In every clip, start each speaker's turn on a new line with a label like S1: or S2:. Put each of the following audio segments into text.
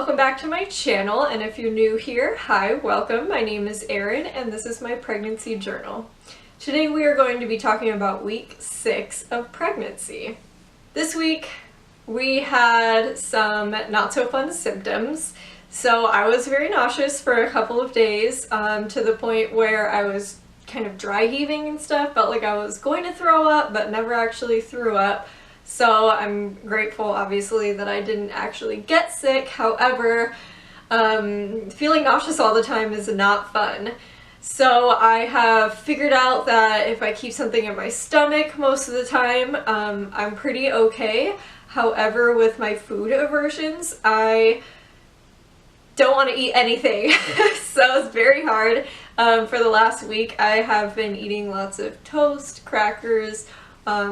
S1: welcome back to my channel, and if you're new here, hi, welcome. My name is Erin and this is my pregnancy journal. Today we are going to be talking about week 6 of pregnancy. This week we had some not so fun symptoms. So I was very nauseous for a couple of days to the point where I was kind of dry heaving and stuff, felt like I was going to throw up but never actually threw up. So I'm grateful, obviously, that I didn't actually get sick. However, feeling nauseous all the time is not fun. So I have figured out that if I keep something in my stomach most of the time, I'm pretty okay. However, with my food aversions, I don't want to eat anything. So it's very hard. For the last week, I have been eating lots of toast, crackers,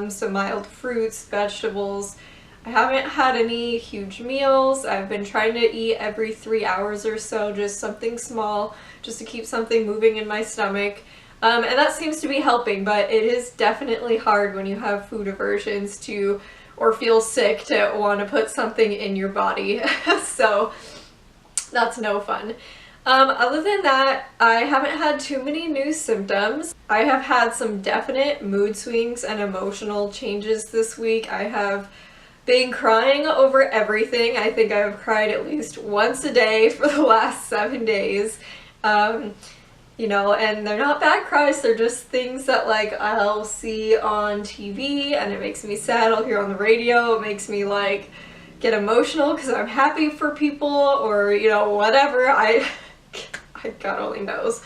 S1: some mild fruits, vegetables. I haven't had any huge meals. I've been trying to eat every 3 hours or so, just something small, just to keep something moving in my stomach. And that seems to be helping, but it is definitely hard when you have food aversions to, or feel sick, to want to put something in your body. So that's no fun. Other than that, I haven't had too many new symptoms. I have had some definite mood swings and emotional changes this week. I have been crying over everything. I think I've cried at least once a day for the last 7 days. You know, and they're not bad cries, they're just things that like I'll see on TV and it makes me sad. I'll hear on the radio, it makes me like get emotional because I'm happy for people, or you know, whatever. God only knows.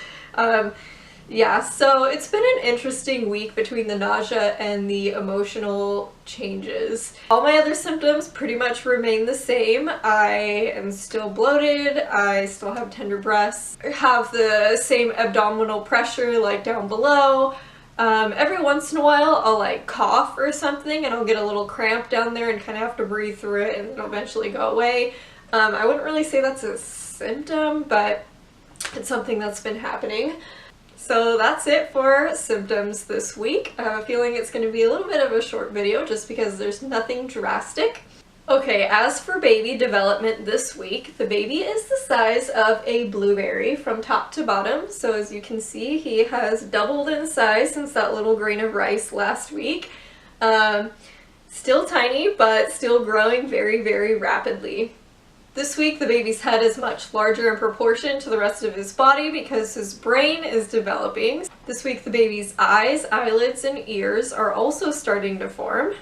S1: Yeah, so it's been an interesting week between the nausea and the emotional changes. All my other symptoms pretty much remain the same. I am still bloated, I still have tender breasts, I have the same abdominal pressure like down below. Every once in a while I'll like cough or something and I'll get a little cramp down there and kind of have to breathe through it and it'll eventually go away. I wouldn't really say that's a symptom, but it's something that's been happening. So that's it for symptoms this week. I have a feeling it's going to be a little bit of a short video just because there's nothing drastic. Okay, as for baby development this week, the baby is the size of a blueberry from top to bottom. So as you can see, he has doubled in size since that little grain of rice last week. Still tiny, but still growing very, very rapidly. This week, the baby's head is much larger in proportion to the rest of his body because his brain is developing. This week, the baby's eyes, eyelids, and ears are also starting to form.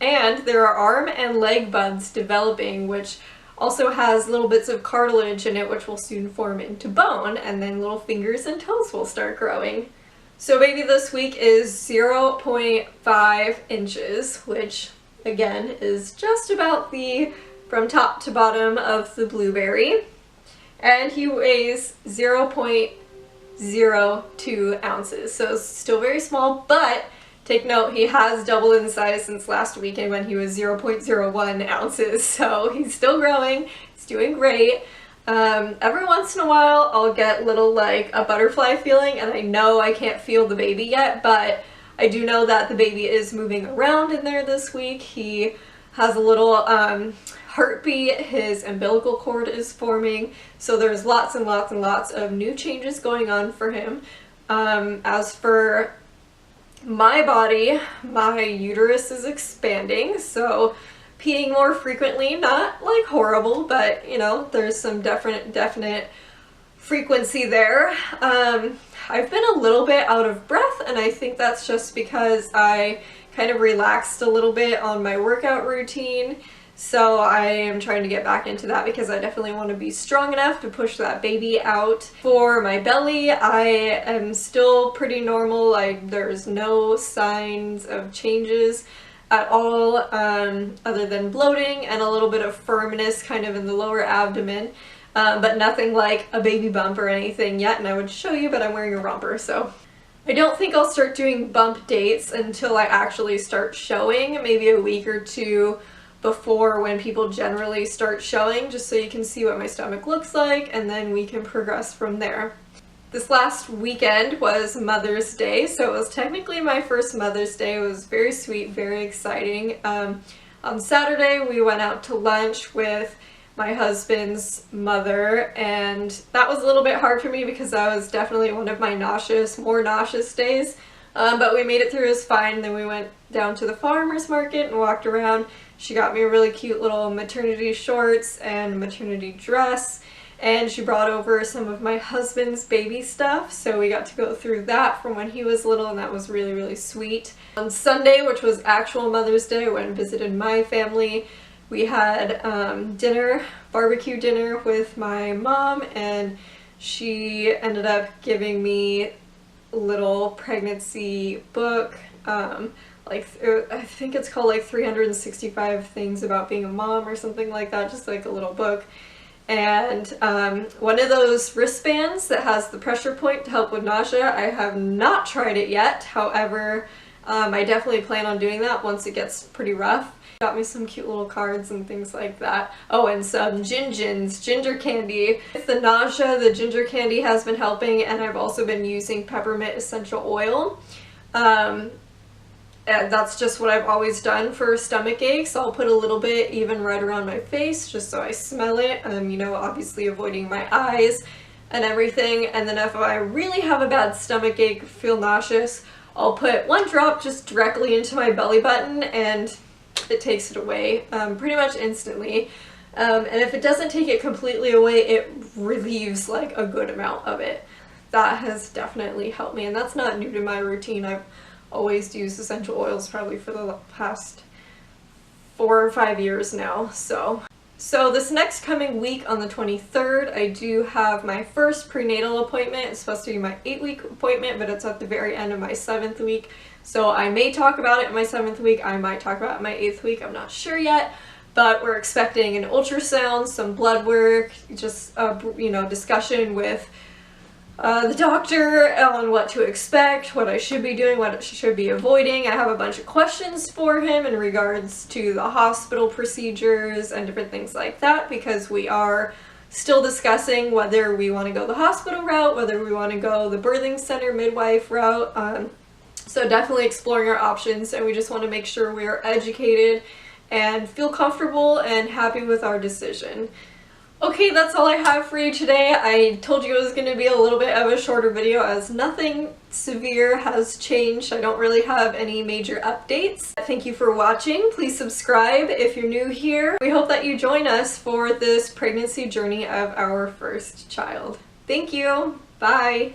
S1: And there are arm and leg buds developing, which also has little bits of cartilage in it, which will soon form into bone, and then little fingers and toes will start growing. So baby this week is 0.5 inches, which again is just about the from top to bottom of the blueberry, and he weighs 0.02 ounces, so still very small, but take note, he has doubled in size since last weekend when he was 0.01 ounces, so he's still growing, he's doing great. Every once in a while I'll get little like a butterfly feeling, and I know I can't feel the baby yet, but I do know that the baby is moving around in there this week. He has a little heartbeat, his umbilical cord is forming, so there's lots and lots and lots of new changes going on for him. As for my body, my uterus is expanding, so peeing more frequently, not like horrible, but you know, there's some definite frequency there. I've been a little bit out of breath, and I think that's just because I kind of relaxed a little bit on my workout routine. So I am trying to get back into that because I definitely want to be strong enough to push that baby out. For my belly, I am still pretty normal. There's no signs of changes at all, other than bloating and a little bit of firmness kind of in the lower abdomen, but nothing like a baby bump or anything yet, and I would show you, but I'm wearing a romper, so I don't think I'll start doing bump dates until I actually start showing, maybe a week or two before when people generally start showing, just so you can see what my stomach looks like, and then we can progress from there. This last weekend was Mother's Day, so it was technically my first Mother's Day. It was very sweet, very exciting. On Saturday we went out to lunch with my husband's mother, and that was a little bit hard for me because that was definitely one of my more nauseous days. But we made it through, it was fine. Then we went down to the farmer's market and walked around. She got me a really cute little maternity shorts and maternity dress, and she brought over some of my husband's baby stuff, so we got to go through that from when he was little, and that was really, really sweet. On Sunday, which was actual Mother's Day, I went and visited my family. We had barbecue dinner with my mom, and she ended up giving me a little pregnancy book. I think it's called like 365 Things About Being a Mom or something like that, just like a little book. And one of those wristbands that has the pressure point to help with nausea. I have not tried it yet, however, I definitely plan on doing that once it gets pretty rough. Got me some cute little cards and things like that. Oh, and some ginger candy. With the nausea, the ginger candy has been helping, and I've also been using peppermint essential oil. And that's just what I've always done for stomach aches. I'll put a little bit even right around my face just so I smell it. You know, obviously avoiding my eyes and everything. And then if I really have a bad stomach ache, feel nauseous, I'll put one drop just directly into my belly button, and it takes it away pretty much instantly. And if it doesn't take it completely away, it relieves like a good amount of it. That has definitely helped me, and that's not new to my routine. I've always used essential oils probably for the past 4 or 5 years now. So this next coming week on the 23rd, I do have my first prenatal appointment. It's supposed to be my 8-week appointment, but it's at the very end of my 7th week. So I may talk about it in my 7th week, I might talk about it in my 8th week, I'm not sure yet. But we're expecting an ultrasound, some blood work, just a discussion with the doctor on what to expect, what I should be doing, what I should be avoiding. I have a bunch of questions for him in regards to the hospital procedures and different things like that, because we are still discussing whether we want to go the hospital route, whether we want to go the birthing center midwife route. So definitely exploring our options, and we just want to make sure we are educated and feel comfortable and happy with our decision. Okay, that's all I have for you today. I told you it was going to be a little bit of a shorter video as nothing severe has changed. I don't really have any major updates. Thank you for watching. Please subscribe if you're new here. We hope that you join us for this pregnancy journey of our first child. Thank you. Bye.